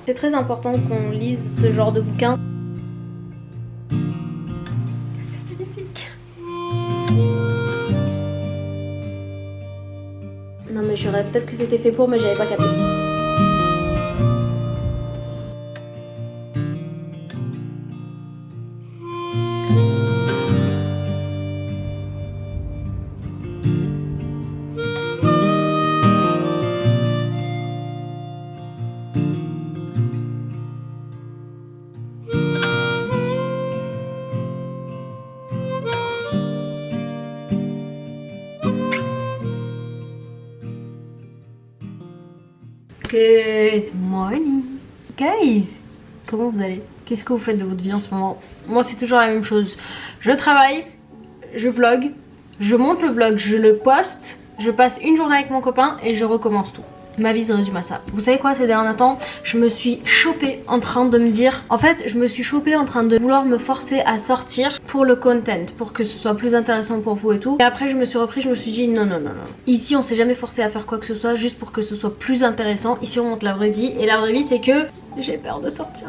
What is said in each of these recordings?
C'est très important qu'on lise ce genre de bouquin. C'est magnifique. Non mais je rêve, peut-être que c'était fait pour mais j'avais pas capté. Good morning, guys. Comment vous allez? Qu'est-ce que vous faites de votre vie en ce moment? Moi c'est toujours la même chose. Je travaille, je vlog, je monte le vlog, je le poste, je passe une journée avec mon copain et je recommence tout. Ma vie se résume à ça. Vous savez quoi, ces derniers temps, je me suis chopée en train de me dire... En fait, je me suis chopée en train de vouloir me forcer à sortir pour le content, pour que ce soit plus intéressant pour vous et tout. Et après, je me suis repris, je me suis dit non, non, non, non. Ici, on s'est jamais forcé à faire quoi que ce soit juste pour que ce soit plus intéressant. Ici, on montre la vraie vie. Et la vraie vie, c'est que j'ai peur de sortir.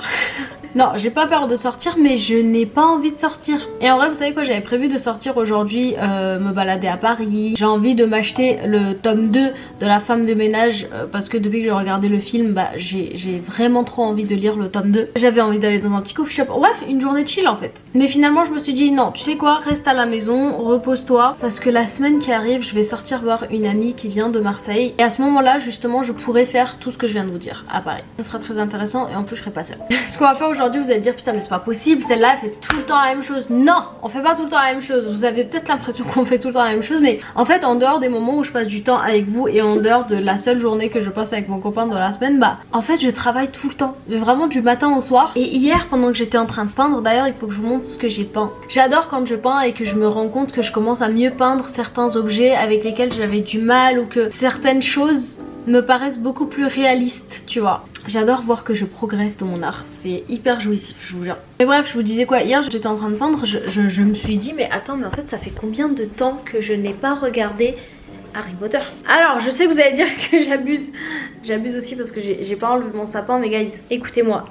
Non, j'ai pas peur de sortir, mais je n'ai pas envie de sortir. Et en vrai, vous savez quoi, j'avais prévu de sortir aujourd'hui, me balader à Paris. J'ai envie de m'acheter le tome 2 de La femme de ménage, parce que depuis que j'ai regardé le film, bah j'ai vraiment trop envie de lire le tome 2. J'avais envie d'aller dans un petit coffee shop. Bref, une journée chill en fait. Mais finalement, je me suis dit non, tu sais quoi, reste à la maison, repose-toi, parce que la semaine qui arrive, je vais sortir voir une amie qui vient de Marseille. Et à ce moment-là, justement, je pourrais faire tout ce que je viens de vous dire à Paris. Ce sera très intéressant et en plus, je serai pas seule. Ce qu'on va faire aujourd'hui, vous allez dire putain mais c'est pas possible, celle-là elle fait tout le temps la même chose. Non, on fait pas tout le temps la même chose. Vous avez peut-être l'impression qu'on fait tout le temps la même chose, mais en fait en dehors des moments où je passe du temps avec vous et en dehors de la seule journée que je passe avec mon copain dans la semaine, bah en fait je travaille tout le temps, vraiment du matin au soir. Et hier pendant que j'étais en train de peindre, d'ailleurs il faut que je vous montre ce que j'ai peint. J'adore quand je peins et que je me rends compte que je commence à mieux peindre certains objets avec lesquels j'avais du mal ou que certaines choses me paraissent beaucoup plus réalistes, tu vois. J'adore voir que je progresse dans mon art, c'est hyper jouissif, je vous jure. Mais bref, je vous disais quoi, hier j'étais en train de peindre, je me suis dit mais attends, mais en fait ça fait combien de temps que je n'ai pas regardé Harry Potter? Alors je sais que vous allez dire que j'abuse aussi parce que j'ai pas enlevé mon sapin, mais guys, écoutez-moi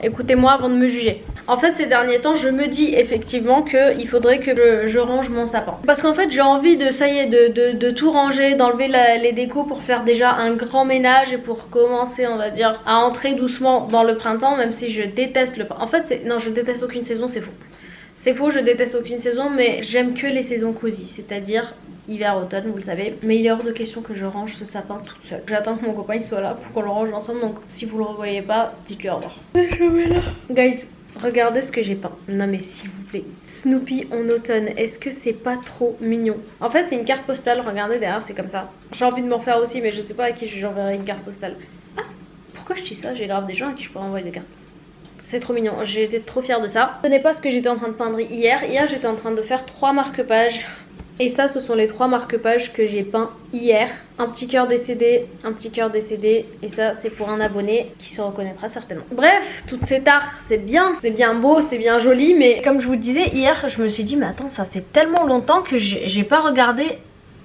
avant de me juger. En fait ces derniers temps je me dis effectivement qu'il faudrait que je range mon sapin. Parce qu'en fait j'ai envie de, ça y est, de tout ranger, d'enlever les décos pour faire déjà un grand ménage et pour commencer on va dire à entrer doucement dans le printemps, même si je déteste le printemps. En fait non, je déteste aucune saison, c'est faux. C'est faux, je déteste aucune saison, mais j'aime que les saisons cosy, c'est-à-dire hiver, automne, vous le savez. Mais il est hors de question que je range ce sapin toute seule. J'attends que mon copain il soit là pour qu'on le range ensemble, donc si vous le revoyez pas, dites-lui au revoir. Je vais là. Guys, regardez ce que j'ai peint. Non mais s'il vous plaît. Snoopy en automne, est-ce que c'est pas trop mignon? En fait c'est une carte postale, regardez derrière, c'est comme ça. J'ai envie de m'en faire aussi, mais je sais pas à qui j'enverrai une carte postale. Ah, pourquoi je dis ça? J'ai grave des gens à qui je pourrais envoyer des cartes. C'est trop mignon, j'étais trop fière de ça. Ce n'est pas ce que j'étais en train de peindre hier. Hier j'étais en train de faire 3 marque-pages. Et ça ce sont les 3 marque-pages que j'ai peints hier. Un petit cœur décédé, un petit cœur décédé. Et ça c'est pour un abonné qui se reconnaîtra certainement. Bref, tout cet art c'est bien beau, c'est bien joli. Mais comme je vous le disais hier, je me suis dit mais attends, ça fait tellement longtemps que j'ai pas regardé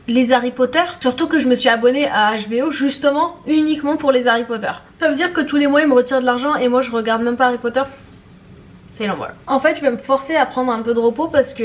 les Harry Potter, surtout que je me suis abonnée à HBO justement uniquement pour les Harry Potter. Ça veut dire que tous les mois ils me retirent de l'argent et moi je regarde même pas Harry Potter. C'est l'envol. En fait je vais me forcer à prendre un peu de repos parce que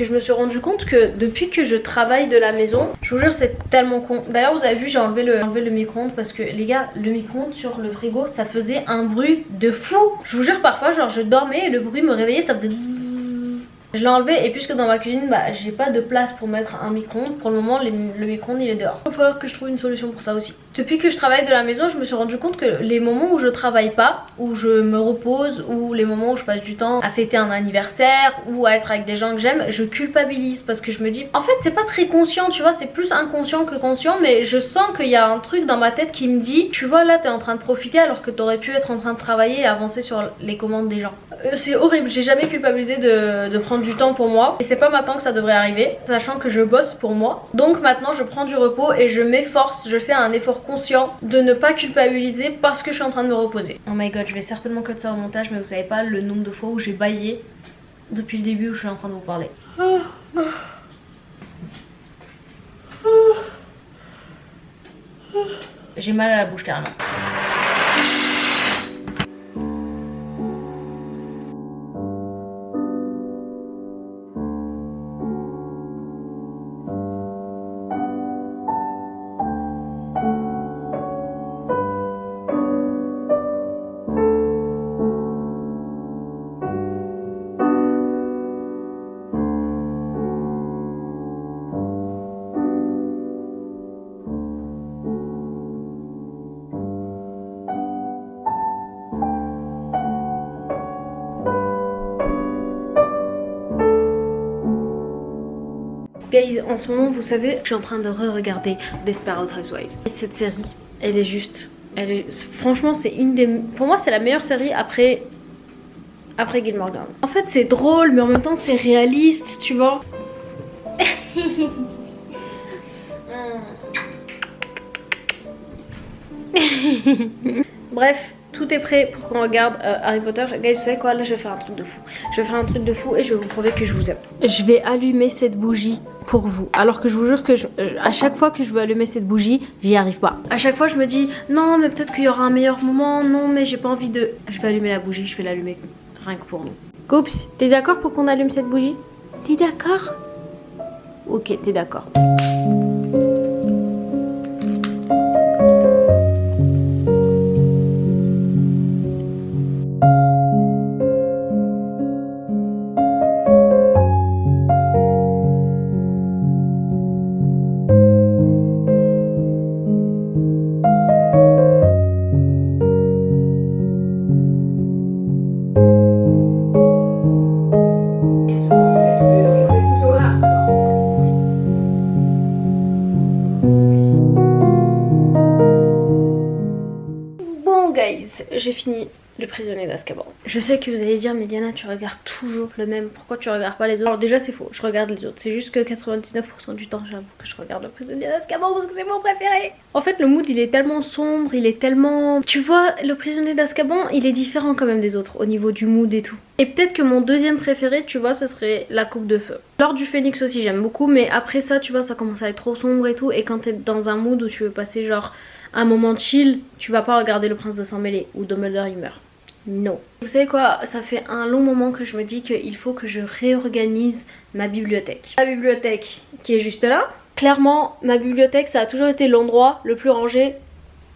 je me suis rendu compte que depuis que je travaille de la maison, je vous jure c'est tellement con. D'ailleurs vous avez vu j'ai enlevé le micro-ondes parce que les gars, le micro-ondes sur le frigo ça faisait un bruit de fou. Je vous jure parfois genre je dormais et le bruit me réveillait, ça faisait zzzz. Je l'ai enlevé et puisque dans ma cuisine bah j'ai pas de place pour mettre un micro-ondes, pour le moment le micro-ondes il est dehors. Il va falloir que je trouve une solution pour ça aussi. Depuis que je travaille de la maison, je me suis rendu compte que les moments où je travaille pas, où je me repose, ou les moments où je passe du temps à fêter un anniversaire ou à être avec des gens que j'aime, je culpabilise parce que je me dis en fait c'est pas très conscient, tu vois, c'est plus inconscient que conscient, mais je sens qu'il y a un truc dans ma tête qui me dit tu vois là t'es en train de profiter alors que t'aurais pu être en train de travailler et avancer sur les commandes des gens. C'est horrible, j'ai jamais culpabilisé de prendre du temps pour moi et c'est pas maintenant que ça devrait arriver, sachant que je bosse pour moi. Donc maintenant je prends du repos et je m'efforce, je fais un effort conscient de ne pas culpabiliser parce que je suis en train de me reposer. Oh my god, je vais certainement cut ça au montage, mais vous savez pas le nombre de fois où j'ai bâillé depuis le début où je suis en train de vous parler. J'ai mal à la bouche carrément. Guys, en ce moment, vous savez, je suis en train de re-regarder Desperate Housewives. Et cette série, elle est juste... franchement, c'est une des... Pour moi, c'est la meilleure série après Gilmore Girls. En fait, c'est drôle, mais en même temps, c'est réaliste, tu vois. Bref, tout est prêt pour qu'on regarde Harry Potter. Guys, vous savez quoi? Là, je vais faire un truc de fou. Je vais faire un truc de fou et je vais vous prouver que je vous aime. Je vais allumer cette bougie pour vous. Alors que je vous jure que à chaque fois que je veux allumer cette bougie, j'y arrive pas. À chaque fois, je me dis non, mais peut-être qu'il y aura un meilleur moment. Non, mais j'ai pas envie de... Je vais allumer la bougie, je vais l'allumer rien que pour nous. Coups, t'es d'accord pour qu'on allume cette bougie? T'es d'accord? Ok, t'es d'accord. J'ai fini Le Prisonnier d'Azkaban. Je sais que vous allez dire mais Diana, tu regardes toujours le même, pourquoi tu regardes pas les autres? Alors déjà c'est faux, je regarde les autres, c'est juste que 99% du temps j'avoue que je regarde Le Prisonnier d'Azkaban parce que c'est mon préféré. En fait le mood il est tellement sombre, il est tellement... Tu vois, Le Prisonnier d'Azkaban il est différent quand même des autres au niveau du mood et tout. Et peut-être que mon deuxième préféré, tu vois, ce serait La Coupe de Feu. L'Ordre du Phénix aussi j'aime beaucoup, mais après ça tu vois ça commence à être trop sombre et tout, et quand t'es dans un mood où tu veux passer genre un moment chill, tu vas pas regarder Le Prince de Sang-Mêlé ou Dumbledore il meurt. Non. Vous savez quoi, ça fait un long moment que je me dis qu'il faut que je réorganise ma bibliothèque. La bibliothèque qui est juste là. Clairement, ma bibliothèque ça a toujours été l'endroit le plus rangé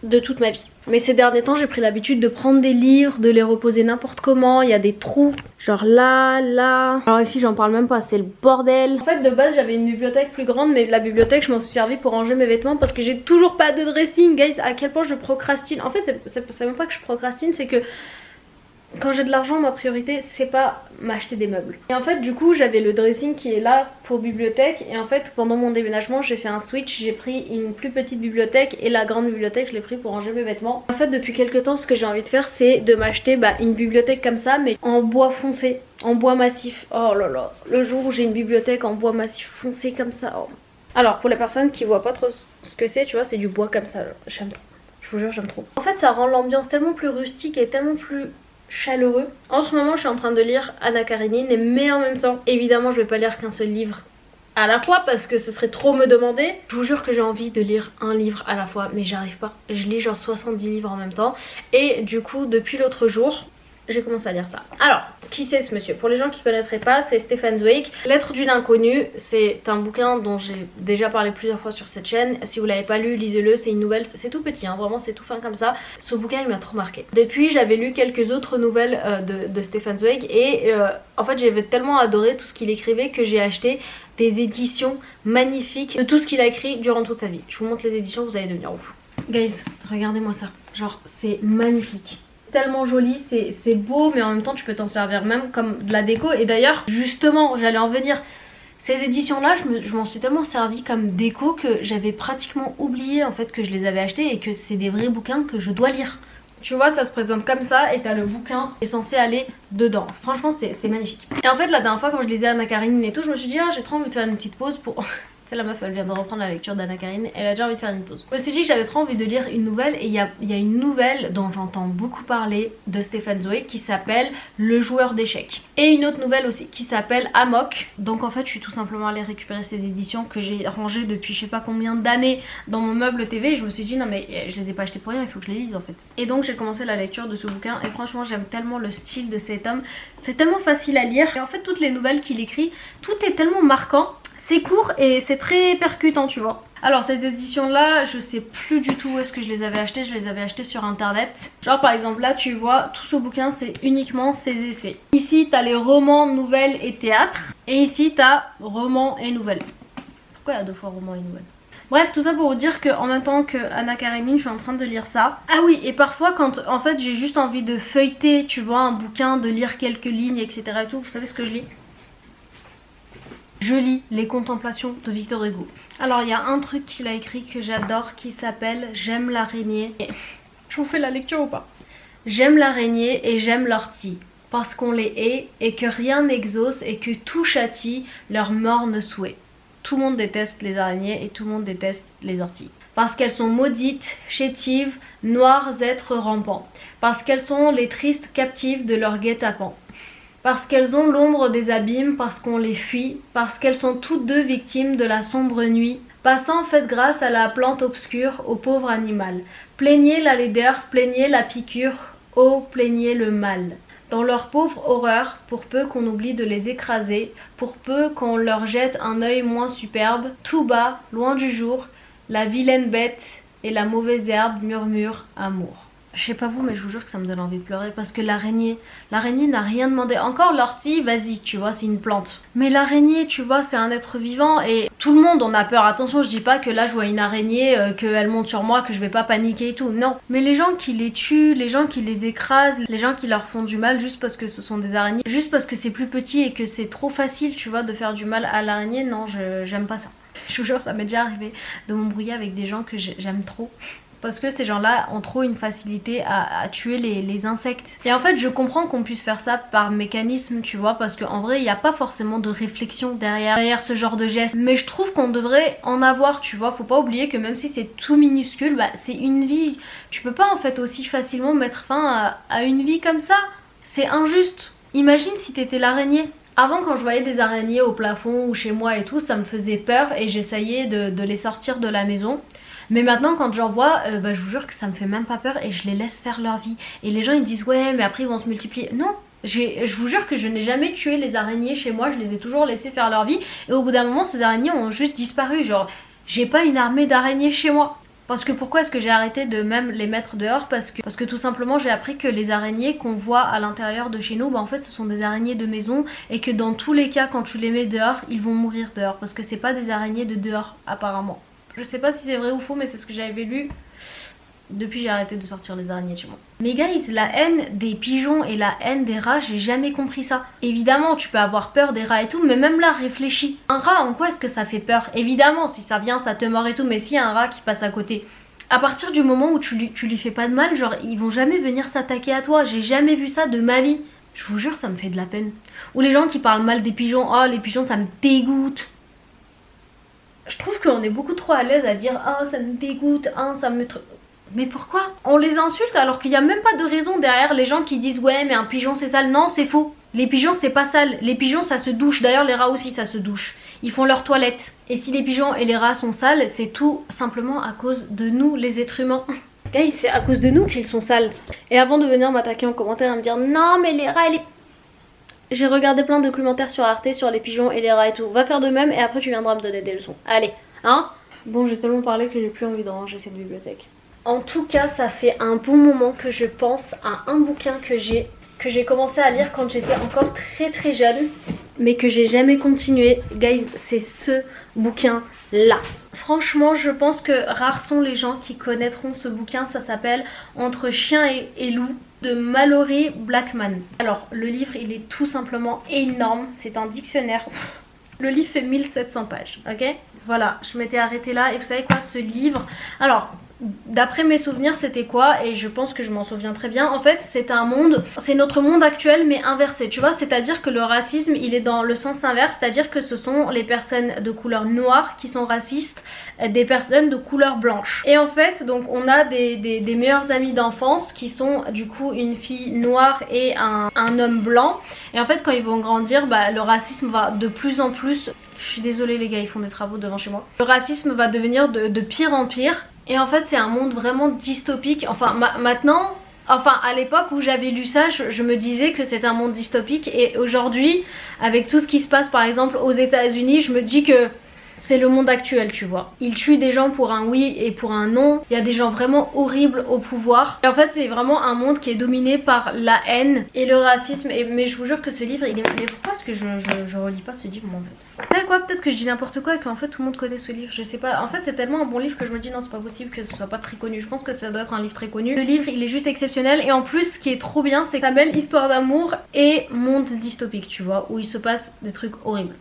de toute ma vie. Mais ces derniers temps j'ai pris l'habitude de prendre des livres, de les reposer n'importe comment, il y a des trous, genre là, là. Alors ici j'en parle même pas, c'est le bordel. En fait de base j'avais une bibliothèque plus grande, mais la bibliothèque je m'en suis servi pour ranger mes vêtements parce que j'ai toujours pas de dressing. Guys, à quel point je procrastine. En fait c'est même pas que je procrastine, c'est que quand j'ai de l'argent, ma priorité c'est pas m'acheter des meubles. Et en fait du coup j'avais le dressing qui est là pour bibliothèque, et en fait pendant mon déménagement j'ai fait un switch, j'ai pris une plus petite bibliothèque et la grande bibliothèque je l'ai pris pour ranger mes vêtements. En fait depuis quelques temps ce que j'ai envie de faire c'est de m'acheter une bibliothèque comme ça mais en bois foncé, en bois massif. Oh là là, le jour où j'ai une bibliothèque en bois massif foncé comme ça, oh. Alors pour les personnes qui voient pas trop ce que c'est, tu vois, c'est du bois comme ça, j'aime trop. Je vous jure j'aime trop. En fait ça rend l'ambiance tellement plus rustique et tellement plus chaleureux. En ce moment je suis en train de lire Anna Karenine, mais en même temps évidemment je vais pas lire qu'un seul livre à la fois parce que ce serait trop me demander. Je vous jure que j'ai envie de lire un livre à la fois mais j'arrive pas. Je lis genre 70 livres en même temps, et du coup depuis l'autre jour j'ai commencé à lire ça. Alors, qui c'est ce monsieur? Pour les gens qui ne connaîtraient pas, c'est Stefan Zweig. Lettre d'une inconnue, c'est un bouquin dont j'ai déjà parlé plusieurs fois sur cette chaîne. Si vous l'avez pas lu, lisez-le, c'est une nouvelle, c'est tout petit, hein, vraiment c'est tout fin comme ça. Ce bouquin il m'a trop marqué. Depuis j'avais lu quelques autres nouvelles de Stefan Zweig, et en fait j'avais tellement adoré tout ce qu'il écrivait que j'ai acheté des éditions magnifiques de tout ce qu'il a écrit durant toute sa vie. Je vous montre les éditions, vous allez devenir ouf. Guys, regardez-moi ça, genre c'est magnifique. Tellement joli, c'est beau, mais en même temps tu peux t'en servir même comme de la déco. Et d'ailleurs justement j'allais en venir, ces éditions là je m'en suis tellement servi comme déco que j'avais pratiquement oublié en fait que je les avais achetées et que c'est des vrais bouquins que je dois lire. Tu vois, ça se présente comme ça et t'as le bouquin qui est censé aller dedans. Franchement c'est magnifique. Et en fait la dernière fois quand je lisais Anna Karenine et tout, je me suis dit ah j'ai trop envie de faire une petite pause pour C'est la meuf, elle vient de reprendre la lecture d'Anna Karenine, elle a déjà envie de faire une pause. Je me suis dit que j'avais trop envie de lire une nouvelle et il y a une nouvelle dont j'entends beaucoup parler de Stéphane Zoé qui s'appelle Le joueur d'échecs. Et une autre nouvelle aussi qui s'appelle Amok. Donc en fait je suis tout simplement allée récupérer ces éditions que j'ai rangées depuis je sais pas combien d'années dans mon meuble TV et je me suis dit non mais je les ai pas achetées pour rien, il faut que je les lise en fait. Et donc j'ai commencé la lecture de ce bouquin et franchement j'aime tellement le style de cet homme. C'est tellement facile à lire et en fait toutes les nouvelles qu'il écrit, tout est tellement marquant. C'est court et c'est très percutant, tu vois. Alors ces éditions là, je sais plus du tout où est-ce que je les avais achetées. Je les avais achetées sur internet. Genre par exemple là tu vois, tout ce bouquin c'est uniquement ses essais. Ici t'as les romans, nouvelles et théâtre. Et ici t'as romans et nouvelles. Pourquoi il y a deux fois romans et nouvelles? Bref, tout ça pour vous dire qu'en même temps que Anna Karenine, je suis en train de lire ça. Ah oui, et parfois quand en fait j'ai juste envie de feuilleter, tu vois, un bouquin, de lire quelques lignes, etc. et tout, vous savez ce que je lis? Je lis Les Contemplations de Victor Hugo. Alors il y a un truc qu'il a écrit que j'adore qui s'appelle J'aime l'araignée. Je vous fais la lecture ou pas? J'aime l'araignée et j'aime l'ortie, parce qu'on les hait et que rien n'exauce et que tout châtie leur morne souhait. Tout le monde déteste les araignées et tout le monde déteste les orties. Parce qu'elles sont maudites, chétives, noirs êtres rampants. Parce qu'elles sont les tristes captives de leur guet-apens. Parce qu'elles ont l'ombre des abîmes, parce qu'on les fuit, parce qu'elles sont toutes deux victimes de la sombre nuit. Passant, faites grâce à la plante obscure, au pauvre animal. Plaignez la laideur, plaignez la piqûre, oh, plaignez le mal. Dans leur pauvre horreur, pour peu qu'on oublie de les écraser, pour peu qu'on leur jette un œil moins superbe, tout bas, loin du jour, la vilaine bête et la mauvaise herbe murmurent amour. Je sais pas vous, mais je vous jure que ça me donne envie de pleurer parce que l'araignée n'a rien demandé. Encore l'ortie, vas-y, tu vois, c'est une plante. Mais l'araignée, tu vois, c'est un être vivant et tout le monde en a peur. Attention, je dis pas que là je vois une araignée, qu'elle monte sur moi, que je vais pas paniquer et tout. Non. Mais les gens qui les tuent, les gens qui les écrasent, les gens qui leur font du mal juste parce que ce sont des araignées, juste parce que c'est plus petit et que c'est trop facile, tu vois, de faire du mal à l'araignée, non, j'aime pas ça. Je vous jure, ça m'est déjà arrivé de m'embrouiller avec des gens que j'aime trop. Parce que ces gens-là ont trop une facilité à tuer les insectes. Et en fait, je comprends qu'on puisse faire ça par mécanisme, tu vois, parce qu'en vrai, il n'y a pas forcément de réflexion derrière ce genre de geste. Mais je trouve qu'on devrait en avoir, tu vois. Faut pas oublier que même si c'est tout minuscule, bah, c'est une vie. Tu peux pas en fait aussi facilement mettre fin à une vie comme ça. C'est injuste. Imagine si t'étais l'araignée. Avant, quand je voyais des araignées au plafond ou chez moi et tout, ça me faisait peur et j'essayais de les sortir de la maison. Mais maintenant quand j'en vois, bah, je vous jure que ça me fait même pas peur et je les laisse faire leur vie. Et les gens ils disent ouais mais après ils vont se multiplier. Non, je vous jure que je n'ai jamais tué les araignées chez moi, je les ai toujours laissées faire leur vie. Et au bout d'un moment ces araignées ont juste disparu. Genre j'ai pas une armée d'araignées chez moi. Parce que pourquoi est-ce que j'ai arrêté de même les mettre dehors? Parce que tout simplement j'ai appris que les araignées qu'on voit à l'intérieur de chez nous, bah en fait ce sont des araignées de maison. Et que dans tous les cas quand tu les mets dehors, ils vont mourir dehors. Parce que c'est pas des araignées de dehors apparemment. Je sais pas si c'est vrai ou faux, mais c'est ce que j'avais lu. Depuis, j'ai arrêté de sortir les araignées de chez moi. Mais guys, la haine des pigeons et la haine des rats, j'ai jamais compris ça. Évidemment, tu peux avoir peur des rats et tout, mais même là, réfléchis. Un rat, en quoi est-ce que ça fait peur? Évidemment, si ça vient, ça te mord et tout, mais s'il y a un rat qui passe à côté, à partir du moment où tu lui fais pas de mal, genre, ils vont jamais venir s'attaquer à toi. J'ai jamais vu ça de ma vie. Je vous jure, ça me fait de la peine. Ou les gens qui parlent mal des pigeons, oh, les pigeons, ça me dégoûte. Je trouve qu'on est beaucoup trop à l'aise à dire ah ça me dégoûte, ah ça me... Mais pourquoi? On les insulte alors qu'il n'y a même pas de raison derrière les gens qui disent ouais mais un pigeon c'est sale. Non c'est faux. Les pigeons c'est pas sale. Les pigeons ça se douche. D'ailleurs les rats aussi ça se douche. Ils font leur toilette. Et si les pigeons et les rats sont sales, c'est tout simplement à cause de nous les êtres humains. Guys, c'est à cause de nous qu'ils sont sales. Et avant de venir m'attaquer en commentaire et me dire non mais les rats et les... J'ai regardé plein de documentaires sur Arte sur les pigeons et les rats et tout. Va faire de même et après tu viendras me donner des leçons. Allez, hein? Bon, j'ai tellement parlé que j'ai plus envie de ranger cette bibliothèque. En tout cas, ça fait un bon moment que je pense à un bouquin que j'ai commencé à lire quand j'étais encore très jeune, mais que j'ai jamais continué. Guys, c'est ce bouquin-là. Franchement, je pense que rares sont les gens qui connaîtront ce bouquin. Ça s'appelle Entre chien et loup de Mallory Blackman. Alors le livre il est tout simplement énorme, c'est un dictionnaire. Le livre fait 1700 pages, ok? Voilà, je m'étais arrêtée là et vous savez quoi, ce livre... Alors, d'après mes souvenirs c'était quoi, et je pense que je m'en souviens très bien. En fait c'est un monde, c'est notre monde actuel mais inversé, tu vois, c'est à dire que le racisme il est dans le sens inverse, c'est à dire que ce sont les personnes de couleur noire qui sont racistes des personnes de couleur blanche. Et en fait donc on a des meilleurs amis d'enfance qui sont du coup une fille noire et un homme blanc, et en fait quand ils vont grandir, bah, le racisme va de plus en plus, je suis désolée les gars, ils font des travaux devant chez moi, le racisme va devenir de pire en pire. Et en fait c'est un monde vraiment dystopique, enfin maintenant, enfin à l'époque où j'avais lu ça je me disais que c'était un monde dystopique, et aujourd'hui avec tout ce qui se passe par exemple aux États-Unis, je me dis que c'est le monde actuel, tu vois. Ils tuent des gens pour un oui et pour un non. Il y a des gens vraiment horribles au pouvoir. Et en fait, c'est vraiment un monde qui est dominé par la haine et le racisme. Mais je vous jure que ce livre, il est... Mais pourquoi est-ce que je relis pas ce livre, moi, en fait? Vous savez quoi? Peut-être que je dis n'importe quoi et qu'en fait, tout le monde connaît ce livre. Je sais pas. En fait, c'est tellement un bon livre que je me dis non, c'est pas possible que ce soit pas très connu. Je pense que ça doit être un livre très connu. Le livre, il est juste exceptionnel. Et en plus, ce qui est trop bien, c'est que ça s'appelle Histoire d'amour et monde dystopique, tu vois, où il se passe des trucs horribles.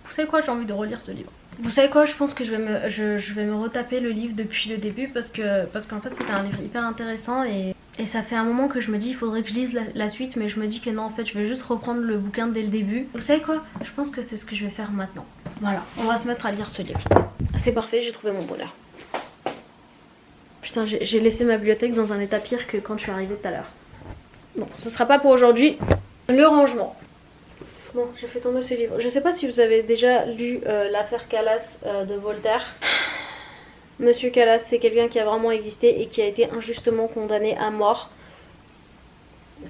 Vous savez quoi, j'ai envie de relire ce livre. Vous savez quoi, je pense que je vais me retaper le livre depuis le début parce qu'en fait c'était un livre hyper intéressant, et ça fait un moment que je me dis il faudrait que je lise la suite, mais je me dis que non, en fait je vais juste reprendre le bouquin dès le début. Vous savez quoi, je pense que c'est ce que je vais faire maintenant. Voilà, on va se mettre à lire ce livre. C'est parfait, j'ai trouvé mon bonheur. Putain, j'ai laissé ma bibliothèque dans un état pire que quand je suis arrivée tout à l'heure. Bon, ce sera pas pour aujourd'hui. Le rangement. Bon, j'ai fait tomber ce livre. Je sais pas si vous avez déjà lu l'affaire Calas de Voltaire. Monsieur Calas, c'est quelqu'un qui a vraiment existé et qui a été injustement condamné à mort.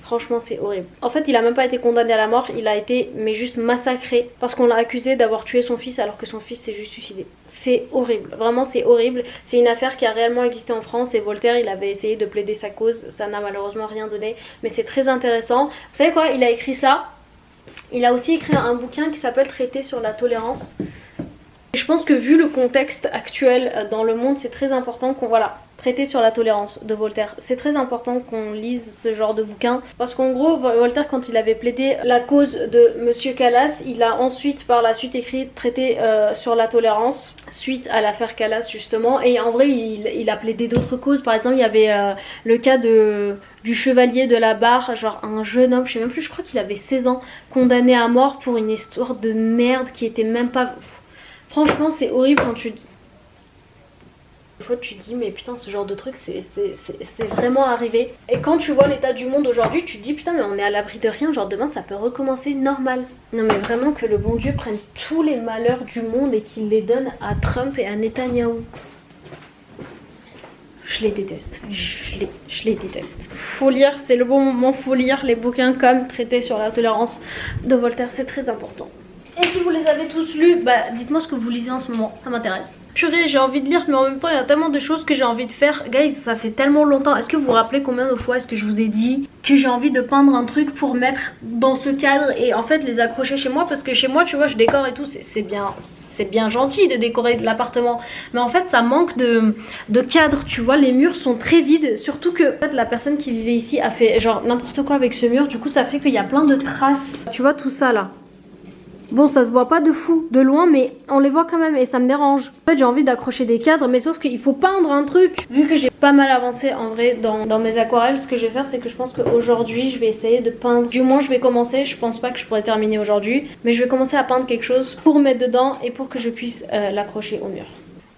Franchement, c'est horrible. En fait, il a même pas été condamné à la mort, il a été mais juste massacré parce qu'on l'a accusé d'avoir tué son fils alors que son fils s'est juste suicidé. C'est horrible, vraiment c'est horrible. C'est une affaire qui a réellement existé en France, et Voltaire, il avait essayé de plaider sa cause. Ça n'a malheureusement rien donné, mais c'est très intéressant. Vous savez quoi, il a écrit ça. Il a aussi écrit un bouquin qui s'appelle Traité sur la tolérance. Et je pense que vu le contexte actuel dans le monde, c'est très important qu'on... Voilà, Traité sur la tolérance de Voltaire. C'est très important qu'on lise ce genre de bouquin. Parce qu'en gros, Voltaire, quand il avait plaidé la cause de Monsieur Calas, il a ensuite, par la suite, écrit Traité sur la tolérance, suite à l'affaire Calas justement. Et en vrai, il a plaidé d'autres causes. Par exemple, il y avait le cas du chevalier de la barre, genre un jeune homme, je sais même plus, je crois qu'il avait 16 ans, condamné à mort pour une histoire de merde qui était même pas... Franchement, c'est horrible quand tu... Des fois tu te dis mais putain, ce genre de truc c'est vraiment arrivé. Et quand tu vois l'état du monde aujourd'hui, tu te dis putain mais on est à l'abri de rien, genre demain ça peut recommencer normal. Non mais vraiment que le bon Dieu prenne tous les malheurs du monde et qu'il les donne à Trump et à Netanyahou. Je les déteste, je les déteste. Faut lire, c'est le bon moment, faut lire les bouquins comme Traité sur la tolérance de Voltaire, c'est très important. Et si vous les avez tous lus, bah dites-moi ce que vous lisez en ce moment, ça m'intéresse. Purée, j'ai envie de lire, mais en même temps il y a tellement de choses que j'ai envie de faire. Guys, ça fait tellement longtemps. Est-ce que vous vous rappelez combien de fois est-ce que je vous ai dit que j'ai envie de peindre un truc pour mettre dans ce cadre et en fait les accrocher chez moi? Parce que chez moi, tu vois, je décore et tout, c'est bien gentil de décorer de l'appartement, mais en fait ça manque de cadre, tu vois, les murs sont très vides, surtout que en fait, la personne qui vivait ici a fait genre n'importe quoi avec ce mur, du coup ça fait qu'il y a plein de traces. Tu vois tout ça là? Bon, ça se voit pas de fou de loin, mais on les voit quand même et ça me dérange. En fait, j'ai envie d'accrocher des cadres, mais sauf qu'il faut peindre un truc. Vu que j'ai pas mal avancé en vrai dans mes aquarelles, ce que je vais faire, c'est que je pense qu'aujourd'hui, je vais essayer de peindre. Du moins, je vais commencer. Je pense pas que je pourrais terminer aujourd'hui, mais je vais commencer à peindre quelque chose pour mettre dedans et pour que je puisse l'accrocher au mur.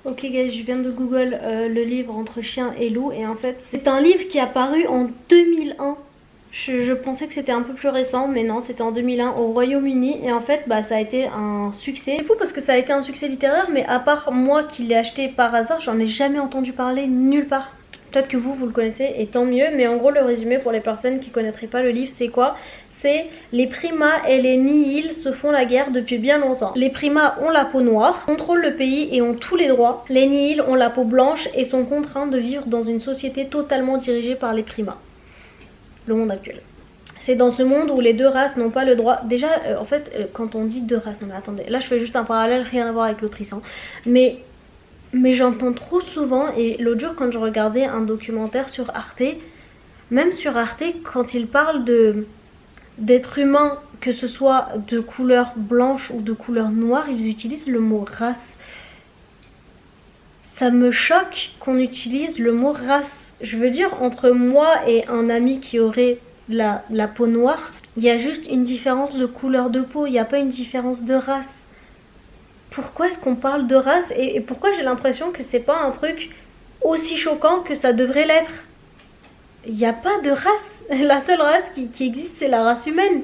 Ok guys, je viens de Google le livre Entre chien et loup, et en fait, c'est un livre qui est apparu en 2001. Je pensais que c'était un peu plus récent, mais non, c'était en 2001 au Royaume-Uni, et en fait bah ça a été un succès. C'est fou parce que ça a été un succès littéraire, mais à part moi qui l'ai acheté par hasard, j'en ai jamais entendu parler nulle part. Peut-être que vous le connaissez et tant mieux, mais en gros le résumé pour les personnes qui connaîtraient pas le livre, c'est quoi? C'est les primas et les nihils se font la guerre depuis bien longtemps. Les primas ont la peau noire, contrôlent le pays et ont tous les droits. Les nihils ont la peau blanche et sont contraints de vivre dans une société totalement dirigée par les primas. Le monde actuel. C'est dans ce monde où les deux races n'ont pas le droit... Déjà, en fait, quand on dit deux races... Non mais attendez, là je fais juste un parallèle, rien à voir avec l'autrice. Hein. Mais j'entends trop souvent, et l'autre jour quand je regardais un documentaire sur Arte, même sur Arte, quand ils parlent d'êtres humains, que ce soit de couleur blanche ou de couleur noire, ils utilisent le mot race. Ça me choque qu'on utilise le mot race. Je veux dire, entre moi et un ami qui aurait la peau noire, il y a juste une différence de couleur de peau, il n'y a pas une différence de race. Pourquoi est-ce qu'on parle de race et pourquoi j'ai l'impression que c'est pas un truc aussi choquant que ça devrait l'être? Il n'y a pas de race. La seule race qui existe, c'est la race humaine.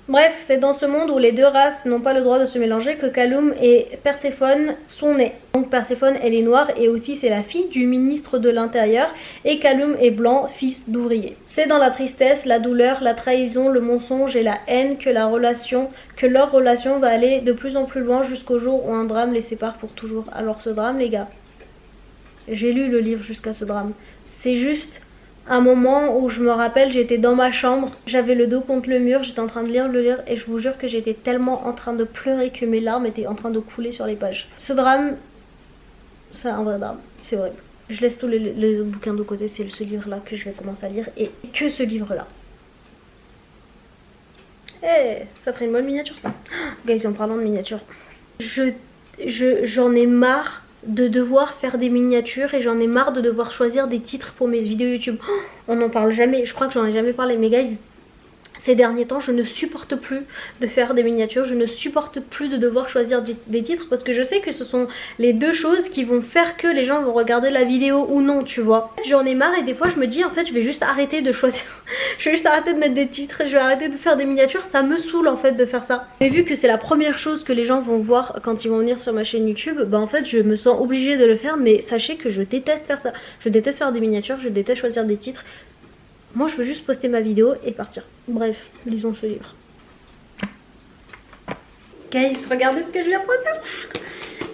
Bref, c'est dans ce monde où les deux races n'ont pas le droit de se mélanger que Kaloum et Perséphone sont nés. Donc Perséphone, elle est noire et aussi c'est la fille du ministre de l'Intérieur et Kaloum est blanc, fils d'ouvrier. C'est dans la tristesse, la douleur, la trahison, le mensonge et la haine que leur relation va aller de plus en plus loin jusqu'au jour où un drame les sépare pour toujours. Alors ce drame, les gars, j'ai lu le livre jusqu'à ce drame. C'est juste un moment où je me rappelle, j'étais dans ma chambre, j'avais le dos contre le mur, j'étais en train de lire le livre et je vous jure que j'étais tellement en train de pleurer que mes larmes étaient en train de couler sur les pages. Ce drame, c'est un vrai drame, c'est vrai. Je laisse tous les autres bouquins de côté, c'est ce livre-là que je vais commencer à lire et que ce livre-là. Eh, ça ferait une bonne miniature ça. Guys, en parlant de miniature, j'en ai marre de devoir faire des miniatures et j'en ai marre de devoir choisir des titres pour mes vidéos YouTube. On n'en parle jamais, je crois que j'en ai jamais parlé, mais guys, ces derniers temps je ne supporte plus de faire des miniatures, je ne supporte plus de devoir choisir des titres parce que je sais que ce sont les deux choses qui vont faire que les gens vont regarder la vidéo ou non, tu vois. J'en ai marre et des fois je me dis en fait je vais juste arrêter de choisir, je vais juste arrêter de mettre des titres, je vais arrêter de faire des miniatures, ça me saoule en fait de faire ça. Mais vu que c'est la première chose que les gens vont voir quand ils vont venir sur ma chaîne YouTube, bah en fait je me sens obligée de le faire, mais sachez que je déteste faire ça. Je déteste faire des miniatures, je déteste choisir des titres. Moi je veux juste poster ma vidéo et partir. Bref, lisons ce livre. Guys, regardez ce que je viens de recevoir.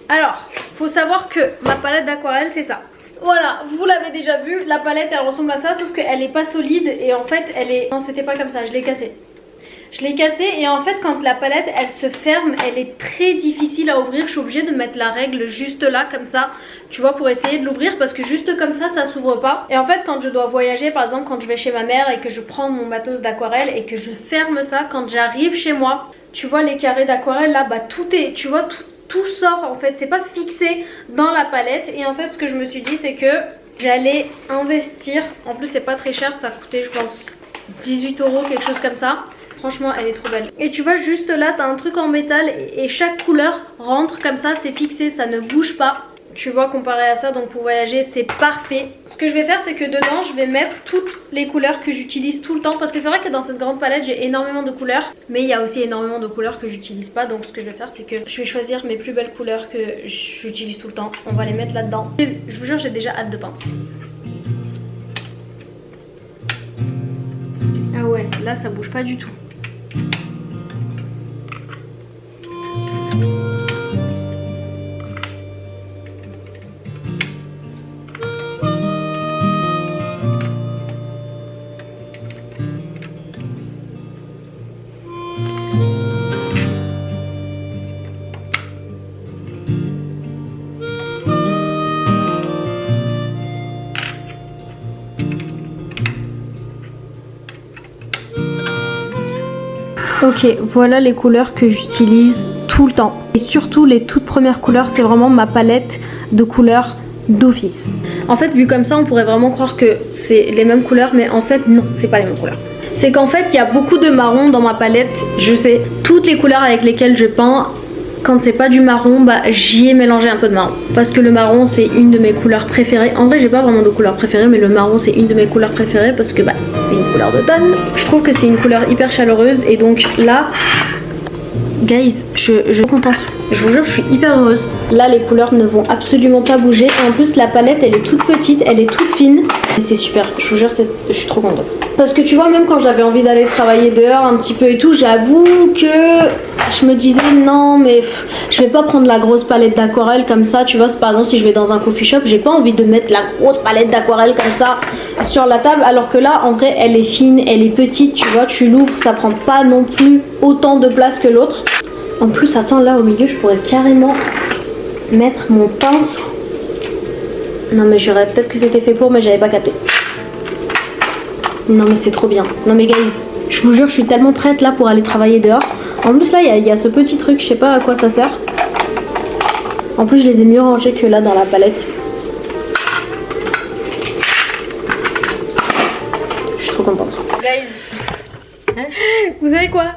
Alors, faut savoir que ma palette d'aquarelle c'est ça. Voilà, vous l'avez déjà vu, la palette elle ressemble à ça, sauf qu'elle est pas solide et en fait elle est... Non, c'était pas comme ça, je l'ai cassée. Je l'ai cassée et en fait quand la palette elle se ferme, elle est très difficile à ouvrir. Je suis obligée de mettre la règle juste là comme ça, tu vois, pour essayer de l'ouvrir parce que juste comme ça s'ouvre pas. Et en fait quand je dois voyager, par exemple quand je vais chez ma mère et que je prends mon matos d'aquarelle et que je ferme ça, quand j'arrive chez moi, tu vois les carrés d'aquarelle là, bah tout est, tu vois, tout sort en fait, c'est pas fixé dans la palette. Et en fait ce que je me suis dit c'est que j'allais investir, en plus c'est pas très cher, ça a coûté je pense 18 €, quelque chose comme ça. Franchement elle est trop belle. Et tu vois juste là t'as un truc en métal et chaque couleur rentre comme ça, c'est fixé, ça ne bouge pas. Tu vois, comparé à ça, donc pour voyager c'est parfait. Ce que je vais faire c'est que dedans je vais mettre toutes les couleurs que j'utilise tout le temps. Parce que c'est vrai que dans cette grande palette j'ai énormément de couleurs, mais il y a aussi énormément de couleurs que j'utilise pas. Donc ce que je vais faire c'est que je vais choisir mes plus belles couleurs que j'utilise tout le temps. On va les mettre là-dedans. Je vous jure j'ai déjà hâte de peindre. Ah ouais, là ça bouge pas du tout. Ok, voilà les couleurs que j'utilise tout le temps. Et surtout les toutes premières couleurs, c'est vraiment ma palette de couleurs d'office. En fait, vu comme ça, on pourrait vraiment croire que c'est les mêmes couleurs, mais en fait, non, c'est pas les mêmes couleurs. C'est qu'en fait, il y a beaucoup de marron dans ma palette, je sais. Toutes les couleurs avec lesquelles je peins, quand c'est pas du marron, bah j'y ai mélangé un peu de marron. Parce que le marron, c'est une de mes couleurs préférées. En vrai, j'ai pas vraiment de couleur préférée, mais le marron, c'est une de mes couleurs préférées parce que bah c'est une couleur d'automne. Je trouve que c'est une couleur hyper chaleureuse et donc là, guys, je suis contente. Je vous jure, je suis hyper heureuse. Là, les couleurs ne vont absolument pas bouger. Et en plus, la palette, elle est toute petite, elle est toute fine. Et c'est super, je vous jure, je suis trop contente. Parce que tu vois, même quand j'avais envie d'aller travailler dehors un petit peu et tout, j'avoue que je me disais non, mais je vais pas prendre la grosse palette d'aquarelle comme ça. Tu vois, par exemple, si je vais dans un coffee shop, j'ai pas envie de mettre la grosse palette d'aquarelle comme ça sur la table. Alors que là, en vrai, elle est fine, elle est petite, tu vois, tu l'ouvres, ça prend pas non plus autant de place que l'autre. En plus, attends, là au milieu, je pourrais carrément mettre mon pinceau. Non mais je rêve, peut-être que c'était fait pour, mais j'avais pas capté. Non mais c'est trop bien. Non mais guys, je vous jure, je suis tellement prête là pour aller travailler dehors. En plus là, il y a ce petit truc, je sais pas à quoi ça sert. En plus je les ai mieux rangés que là dans la palette. Je suis trop contente. Guys, vous savez quoi?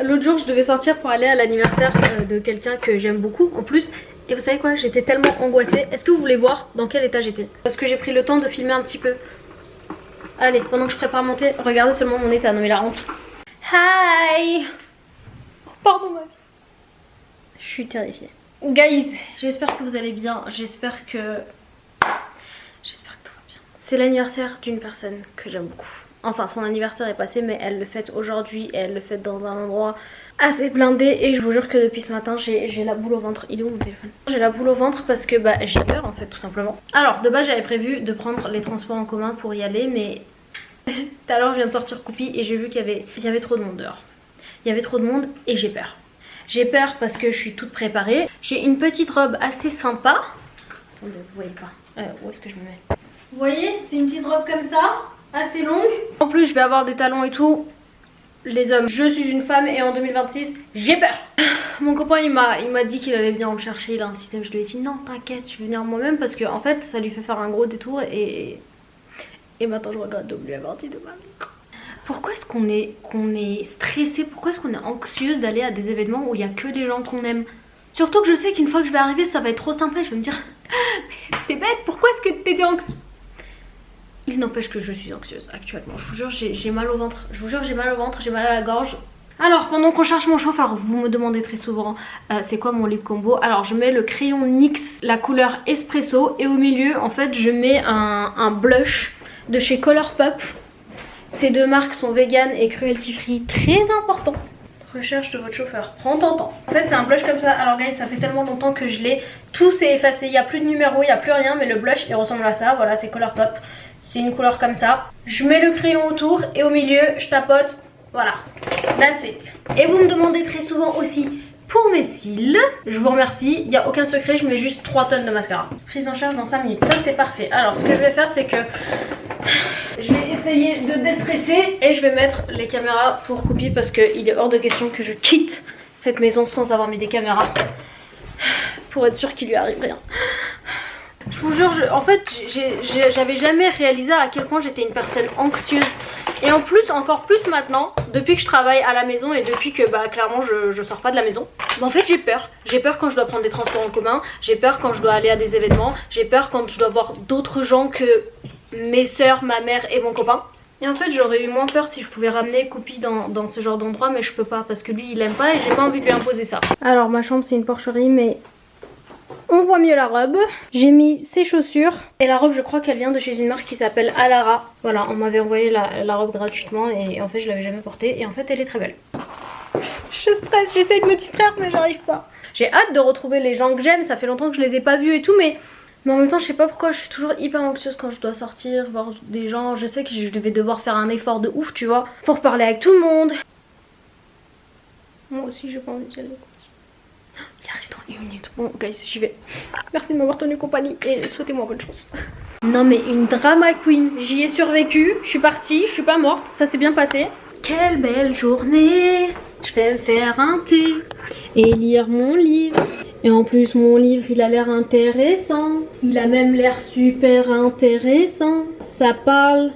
L'autre jour je devais sortir pour aller à l'anniversaire de quelqu'un que j'aime beaucoup en plus. Et vous savez quoi? J'étais tellement angoissée. Est-ce que vous voulez voir dans quel état j'étais? Parce que j'ai pris le temps de filmer un petit peu. Allez, pendant que je prépare mon thé, regardez seulement mon état. Non mais la honte. Hi. Oh, pardon ma vie. Je suis terrifiée. Guys, j'espère que vous allez bien. J'espère que tout va bien. C'est l'anniversaire d'une personne que j'aime beaucoup. Enfin, son anniversaire est passé, mais elle le fête aujourd'hui et elle le fête dans un endroit assez blindé. Et je vous jure que depuis ce matin, j'ai la boule au ventre. Il est où mon téléphone? J'ai la boule au ventre parce que bah, j'ai peur en fait, tout simplement. Alors, de base, j'avais prévu de prendre les transports en commun pour y aller, mais tout à l'heure, je viens de sortir Coupy et j'ai vu qu'il y avait trop de monde dehors. Il y avait trop de monde et j'ai peur. J'ai peur parce que je suis toute préparée. J'ai une petite robe assez sympa. Attendez, vous voyez pas. Où est-ce que je me mets? Vous voyez, c'est une petite robe comme ça, assez longue. En plus, je vais avoir des talons et tout. Les hommes, je suis une femme et en 2026, j'ai peur. Mon copain, il m'a dit qu'il allait venir me chercher. Il a insisté, je lui ai dit non, t'inquiète, je vais venir moi-même parce que en fait, ça lui fait faire un gros détour et maintenant je regrette de lui avoir dit de ma vie. Pourquoi est-ce qu'on est stressé? Pourquoi est-ce qu'on est anxieuse d'aller à des événements où il n'y a que des gens qu'on aime? Surtout que je sais qu'une fois que je vais arriver, ça va être trop simple et je vais me dire mais t'es bête, pourquoi est-ce que t'étais anxieuse? Il n'empêche que je suis anxieuse actuellement. Je vous jure, j'ai mal au ventre. Je vous jure, j'ai mal au ventre, j'ai mal à la gorge. Alors, pendant qu'on cherche mon chauffeur, vous me demandez très souvent c'est quoi mon lip combo. Alors, je mets le crayon NYX, la couleur espresso. Et au milieu, en fait, je mets un blush de chez Colourpop. Ces deux marques sont vegan et cruelty free, très important. Recherche de votre chauffeur, prends ton temps. En fait c'est un blush comme ça, alors guys ça fait tellement longtemps que je l'ai. Tout s'est effacé, il n'y a plus de numéro, il n'y a plus rien. Mais le blush il ressemble à ça, voilà c'est Colourpop. C'est une couleur comme ça. Je mets le crayon autour et au milieu je tapote, voilà. That's it. Et vous me demandez très souvent aussi pour mes cils. Je vous remercie, il n'y a aucun secret, je mets juste 3 tonnes de mascara. Prise en charge dans 5 minutes, ça c'est parfait. Alors ce que je vais faire c'est que je vais essayer de déstresser et je vais mettre les caméras pour Coupy parce qu'il est hors de question que je quitte cette maison sans avoir mis des caméras pour être sûr qu'il lui arrive rien. Je vous jure, en fait j'avais jamais réalisé à quel point j'étais une personne anxieuse. Et en plus, encore plus maintenant, depuis que je travaille à la maison et depuis que bah clairement je sors pas de la maison. Mais en fait j'ai peur. J'ai peur quand je dois prendre des transports en commun. J'ai peur quand je dois aller à des événements. J'ai peur quand je dois voir d'autres gens que mes soeurs, ma mère et mon copain. Et en fait j'aurais eu moins peur si je pouvais ramener Coupy dans ce genre d'endroit. Mais je peux pas parce que lui il aime pas et j'ai pas envie de lui imposer ça. Alors ma chambre c'est une porcherie mais on voit mieux la robe. J'ai mis ses chaussures. Et la robe je crois qu'elle vient de chez une marque qui s'appelle Alara. Voilà, on m'avait envoyé la robe gratuitement et en fait je l'avais jamais portée. Et en fait elle est très belle. Je stresse, j'essaye de me distraire mais j'arrive pas. J'ai hâte de retrouver les gens que j'aime. Ça fait longtemps que je les ai pas vus et tout mais en même temps je sais pas pourquoi je suis toujours hyper anxieuse quand je dois sortir, voir des gens. Je sais que je vais devoir faire un effort de ouf tu vois, pour parler avec tout le monde. Moi aussi j'ai pas envie d'y aller. Il arrive dans 1 minute. Bon guys j'y vais. Merci de m'avoir tenu compagnie et souhaitez-moi bonne chance. Non mais une drama queen, j'y ai survécu, je suis partie, je suis pas morte, ça s'est bien passé. Quelle belle journée. Je vais me faire un thé et lire mon livre. Et en plus mon livre il a l'air intéressant. Il a même l'air super intéressant. Ça parle...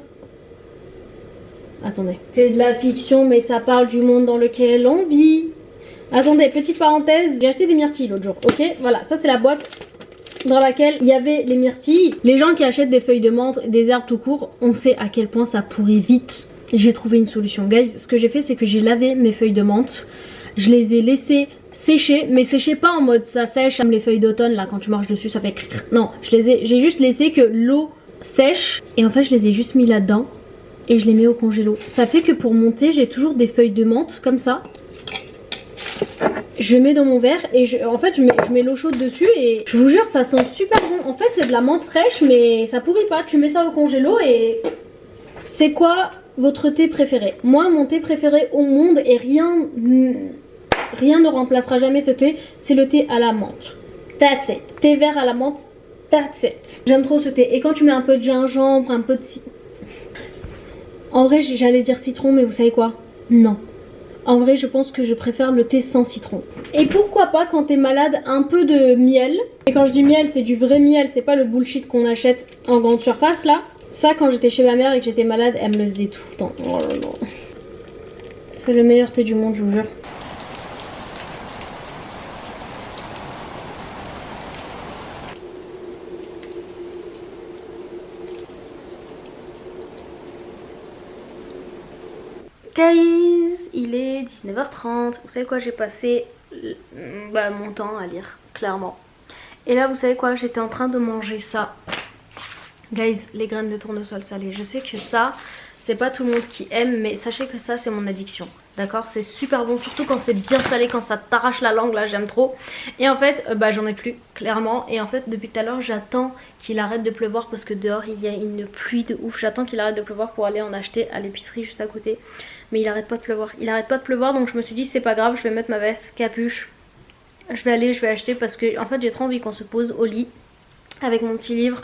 Attendez. C'est de la fiction mais ça parle du monde dans lequel on vit. Attendez, petite parenthèse, j'ai acheté des myrtilles l'autre jour, ok? Voilà, ça c'est la boîte dans laquelle il y avait les myrtilles. Les gens qui achètent des feuilles de menthe, des herbes tout court, on sait à quel point ça pourrit vite. J'ai trouvé une solution, guys. Ce que j'ai fait c'est que j'ai lavé mes feuilles de menthe. Je les ai laissées sécher, mais sécher pas en mode ça sèche comme les feuilles d'automne là quand tu marches dessus ça fait cric. Non, j'ai juste laissé que l'eau sèche et en fait je les ai juste mis là-dedans et je les mets au congélo. Ça fait que pour monter j'ai toujours des feuilles de menthe comme ça. Je mets dans mon verre et en fait je mets l'eau chaude dessus et je vous jure ça sent super bon. En fait c'est de la menthe fraîche mais ça pourrit pas. Tu mets ça au congélo et... C'est quoi votre thé préféré? Moi mon thé préféré au monde et rien ne remplacera jamais ce thé, c'est le thé à la menthe. That's it. Thé vert à la menthe, that's it. J'aime trop ce thé. Et quand tu mets un peu de gingembre, un peu de... En vrai j'allais dire citron mais vous savez quoi? Non. En vrai, je pense que je préfère le thé sans citron. Et pourquoi pas, quand t'es malade, un peu de miel. Et quand je dis miel, c'est du vrai miel, c'est pas le bullshit qu'on achète en grande surface là. Ça, quand j'étais chez ma mère et que j'étais malade, elle me le faisait tout le temps. Oh là là. C'est le meilleur thé du monde, je vous jure. Guys, il est 19h30. Vous savez quoi, j'ai passé mon temps à lire, clairement. Et là, vous savez quoi, j'étais en train de manger ça. Guys, les graines de tournesol salées. Je sais que ça, c'est pas tout le monde qui aime, mais sachez que ça, c'est mon addiction. D'accord, c'est super bon, surtout quand c'est bien salé, quand ça t'arrache la langue, là j'aime trop. Et en fait, j'en ai plus, clairement. Et en fait, depuis tout à l'heure, j'attends qu'il arrête de pleuvoir parce que dehors, il y a une pluie de ouf. J'attends qu'il arrête de pleuvoir pour aller en acheter à l'épicerie juste à côté. Mais il arrête pas de pleuvoir, il arrête pas de pleuvoir, donc je me suis dit c'est pas grave, je vais mettre ma veste, capuche. Je vais acheter parce que en fait j'ai trop envie qu'on se pose au lit avec mon petit livre,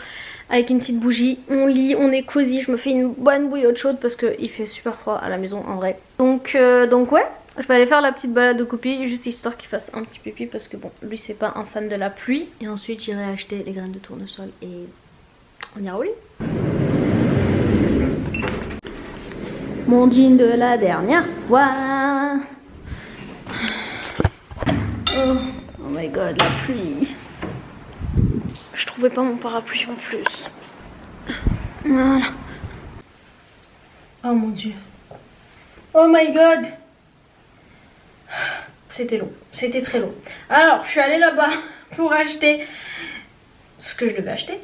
avec une petite bougie, on lit, on est cosy, je me fais une bonne bouillotte chaude parce qu'il fait super froid à la maison en vrai. Donc ouais, je vais aller faire la petite balade de Coupi juste histoire qu'il fasse un petit pipi parce que bon, lui c'est pas un fan de la pluie. Et ensuite j'irai acheter les graines de tournesol et on ira au lit. Mon jean de la dernière fois. Oh my god, la pluie. Je trouvais pas mon parapluie en plus. Voilà. Oh mon dieu. Oh my god. C'était long, c'était très long. Alors, je suis allée là-bas pour acheter ce que je devais acheter.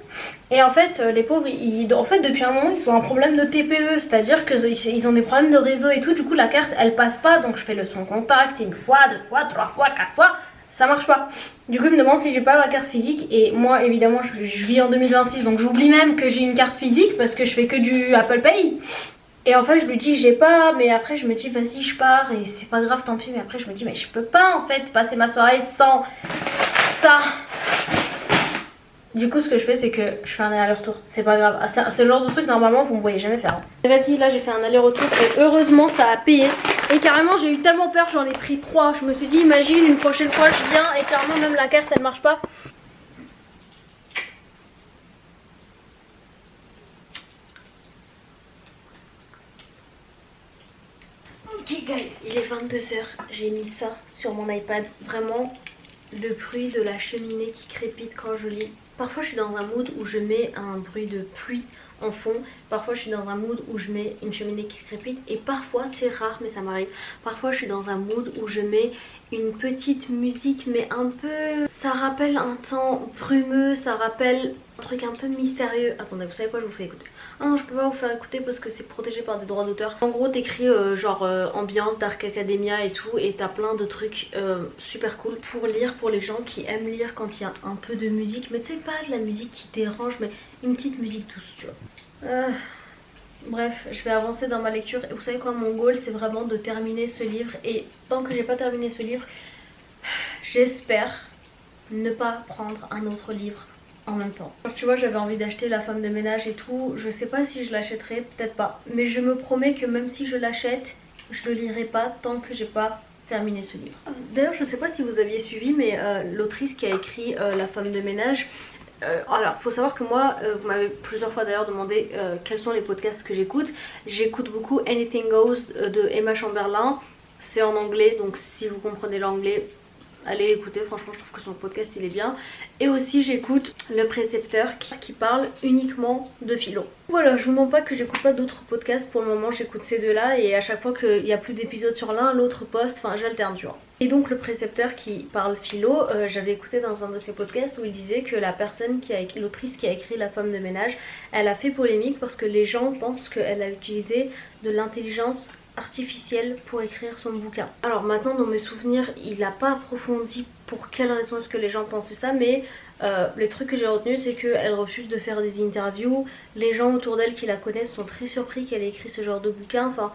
Et en fait, les pauvres, en fait, depuis un moment, ils ont un problème de TPE. C'est-à-dire qu'ils ont des problèmes de réseau et tout. Du coup, la carte, elle passe pas. Donc, je fais le son contact une fois, 2 fois, 3 fois, 4 fois. Ça marche pas. Du coup, ils me demandent si j'ai pas la carte physique. Et moi, évidemment, je vis en 2026. Donc, j'oublie même que j'ai une carte physique parce que je fais que du Apple Pay. Et en fait, je lui dis j'ai pas. Mais après, je me dis vas-y, je pars. Et c'est pas grave, tant pis. Mais après, je me dis mais je peux pas en fait passer ma soirée sans ça. Du coup, ce que je fais, c'est que je fais un aller-retour. C'est pas grave. Ce genre de truc, normalement, vous me voyez jamais faire. Et vas-y, là, j'ai fait un aller-retour. Et heureusement, ça a payé. Et carrément, j'ai eu tellement peur, j'en ai pris 3. Je me suis dit, imagine, une prochaine fois, je viens. Et carrément, même la carte, elle marche pas. Ok, guys, il est 22h. J'ai mis ça sur mon iPad. Vraiment, le bruit de la cheminée qui crépite quand je lis. Parfois je suis dans un mood où je mets un bruit de pluie en fond. Parfois je suis dans un mood où je mets une cheminée qui crépite. Et parfois, c'est rare mais ça m'arrive, parfois je suis dans un mood où je mets une petite musique mais un peu... Ça rappelle un temps brumeux, ça rappelle un truc un peu mystérieux. Attendez, vous savez quoi, je vous fais écouter. Ah non, je peux pas vous faire écouter parce que c'est protégé par des droits d'auteur. En gros, t'écris ambiance, Dark Academia et tout, et t'as plein de trucs super cool pour lire, pour les gens qui aiment lire quand il y a un peu de musique. Mais tu sais, pas de la musique qui dérange, mais une petite musique douce, tu vois. Bref, je vais avancer dans ma lecture. Et vous savez quoi, mon goal, c'est vraiment de terminer ce livre. Et tant que j'ai pas terminé ce livre, j'espère ne pas prendre un autre livre en même temps. Alors, tu vois, j'avais envie d'acheter La femme de ménage et tout. Je sais pas si je l'achèterai, peut-être pas. Mais je me promets que même si je l'achète, je le lirai pas tant que j'ai pas terminé ce livre. D'ailleurs, je sais pas si vous aviez suivi, mais l'autrice qui a écrit La femme de ménage... alors, faut savoir que moi, vous m'avez plusieurs fois d'ailleurs demandé quels sont les podcasts que j'écoute. J'écoute beaucoup Anything Goes de Emma Chamberlain. C'est en anglais, donc si vous comprenez l'anglais, allez l'écouter. Franchement, je trouve que son podcast il est bien. Et aussi, j'écoute Le Précepteur qui parle uniquement de philo. Voilà, je vous mens pas que j'écoute pas d'autres podcasts pour le moment. J'écoute ces deux-là et à chaque fois qu'il n'y a plus d'épisodes sur l'un, l'autre poste. Enfin, j'alterne, tu vois. Et donc le précepteur qui parle philo, j'avais écouté dans un de ses podcasts où il disait que la personne qui a écrit, l'autrice qui a écrit La femme de ménage, elle a fait polémique parce que les gens pensent qu'elle a utilisé de l'intelligence artificielle pour écrire son bouquin. Alors maintenant, dans mes souvenirs, il n'a pas approfondi pour quelle raison est-ce que les gens pensaient ça, mais les trucs que j'ai retenus, c'est qu'elle refuse de faire des interviews. Les gens autour d'elle qui la connaissent sont très surpris qu'elle ait écrit ce genre de bouquin. Enfin,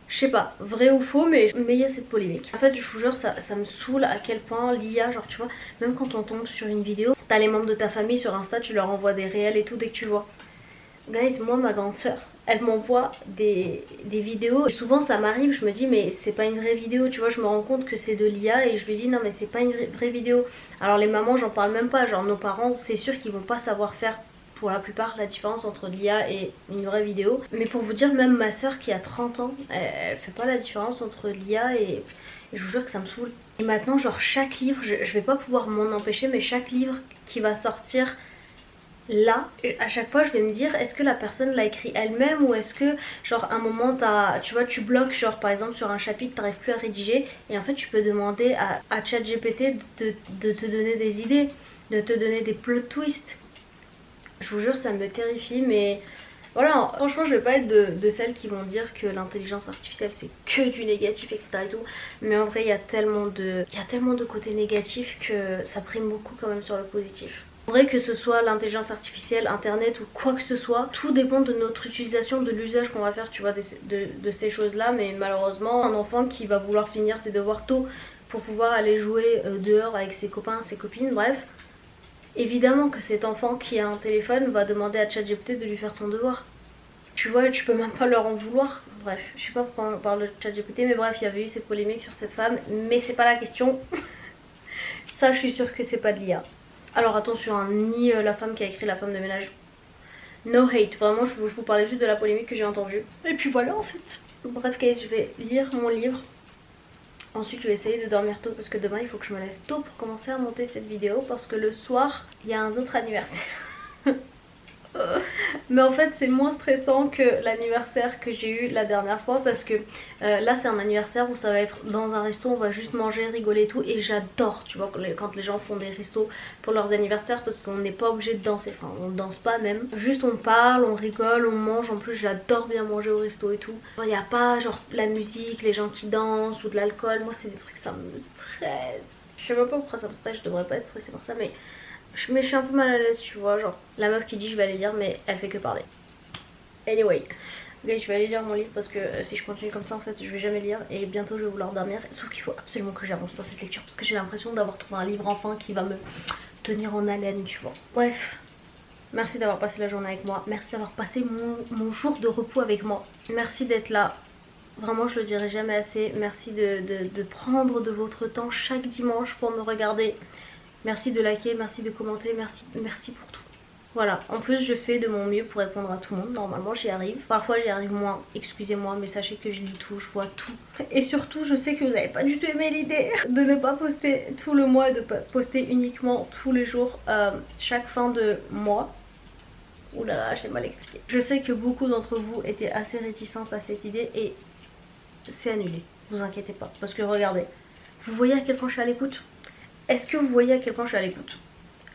je sais pas, vrai ou faux, mais il y a cette polémique. En fait, je vous jure, ça me saoule à quel point l'IA, genre tu vois, même quand on tombe sur une vidéo, t'as les membres de ta famille sur Insta, tu leur envoies des réels et tout dès que tu vois. Guys, moi ma grande soeur, elle m'envoie des vidéos et souvent ça m'arrive, je me dis mais c'est pas une vraie vidéo, tu vois, je me rends compte que c'est de l'IA et je lui dis non mais c'est pas une vraie vidéo. Alors les mamans j'en parle même pas, genre nos parents c'est sûr qu'ils vont pas savoir faire pour la plupart la différence entre l'IA et une vraie vidéo. Mais pour vous dire, même ma soeur qui a 30 ans, elle fait pas la différence entre l'IA et je vous jure que ça me saoule. Et maintenant genre chaque livre, je vais pas pouvoir m'en empêcher, mais chaque livre qui va sortir là, à chaque fois je vais me dire est-ce que la personne l'a écrit elle-même ou est-ce que genre un moment tu vois tu bloques genre par exemple sur un chapitre t'arrives plus à rédiger et en fait tu peux demander à ChatGPT de te donner des idées, de te donner des plot twists. Je vous jure ça me terrifie mais voilà, franchement je vais pas être de celles qui vont dire que l'intelligence artificielle c'est que du négatif etc et tout, mais en vrai il y a tellement de côtés négatifs que ça prime beaucoup quand même sur le positif. C'est vrai que ce soit l'intelligence artificielle, internet ou quoi que ce soit, tout dépend de notre utilisation, de l'usage qu'on va faire tu vois de ces choses là, mais malheureusement un enfant qui va vouloir finir ses devoirs tôt pour pouvoir aller jouer dehors avec ses copains, ses copines, bref, évidemment que cet enfant qui a un téléphone va demander à ChatGPT de lui faire son devoir. Tu vois, tu peux même pas leur en vouloir. Bref, je sais pas pourquoi on parle de ChatGPT, mais bref, il y avait eu cette polémique sur cette femme, mais c'est pas la question. Ça, je suis sûre que c'est pas de l'IA. Alors attention, hein, ni la femme qui a écrit La femme de ménage. No hate, vraiment, je vous parlais juste de la polémique que j'ai entendue. Et puis voilà en fait. Bref, guys, je vais lire mon livre. Ensuite, je vais essayer de dormir tôt parce que demain, il faut que je me lève tôt pour commencer à monter cette vidéo parce que le soir, il y a un autre anniversaire. Mais en fait c'est moins stressant que l'anniversaire que j'ai eu la dernière fois parce que là c'est un anniversaire où ça va être dans un resto, on va juste manger, rigoler et tout, et j'adore tu vois quand les gens font des restos pour leurs anniversaires parce qu'on n'est pas obligé de danser, enfin on danse pas même, juste on parle, on rigole, on mange, en plus j'adore bien manger au resto et tout. Il n'y a pas genre la musique, les gens qui dansent ou de l'alcool, moi c'est des trucs ça me stresse. Je sais même pas pourquoi ça me stresse, je devrais pas être stressée par ça mais je suis un peu mal à l'aise tu vois, genre la meuf qui dit je vais aller lire mais elle fait que parler. Anyway, okay, je vais aller lire mon livre parce que si je continue comme ça en fait je vais jamais lire et bientôt je vais vouloir dormir. Sauf qu'il faut absolument que j'avance dans cette lecture parce que j'ai l'impression d'avoir trouvé un livre enfin qui va me tenir en haleine tu vois. Bref, merci d'avoir passé la journée avec moi, merci d'avoir passé mon jour de repos avec moi, merci d'être là. Vraiment je le dirai jamais assez, merci de prendre de votre temps chaque dimanche pour me regarder. Merci de liker, merci de commenter, merci pour tout. Voilà, en plus je fais de mon mieux pour répondre à tout le monde, normalement j'y arrive. Parfois j'y arrive moins, excusez-moi, mais sachez que je lis tout, je vois tout. Et surtout je sais que vous n'avez pas du tout aimé l'idée de ne pas poster tout le mois et de poster uniquement tous les jours, chaque fin de mois. Ouh là là, j'ai mal expliqué. Je sais que beaucoup d'entre vous étaient assez réticentes à cette idée et c'est annulé, vous inquiétez pas. Parce que regardez, vous voyez à quel point je suis à l'écoute? Est-ce que vous voyez à quel point je suis à l'écoute?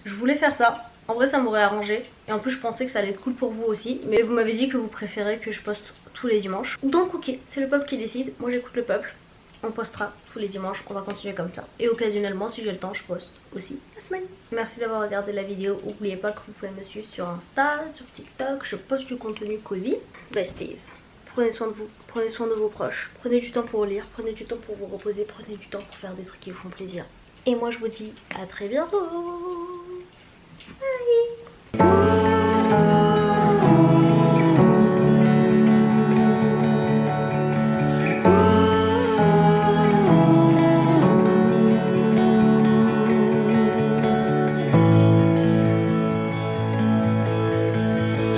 Je voulais faire ça, en vrai ça m'aurait arrangé. Et en plus je pensais que ça allait être cool pour vous aussi. Mais vous m'avez dit que vous préférez que je poste tous les dimanches. Donc ok, c'est le peuple qui décide, moi j'écoute le peuple. On postera tous les dimanches, on va continuer comme ça. Et occasionnellement si j'ai le temps je poste aussi la semaine. Merci d'avoir regardé la vidéo, n'oubliez pas que vous pouvez me suivre sur Insta, sur TikTok, je poste du contenu cosy. Besties, prenez soin de vous, prenez soin de vos proches, prenez du temps pour lire, prenez du temps pour vous reposer, prenez du temps pour faire des trucs qui vous font plaisir. Et moi je vous dis à très bientôt. Bye.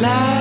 Life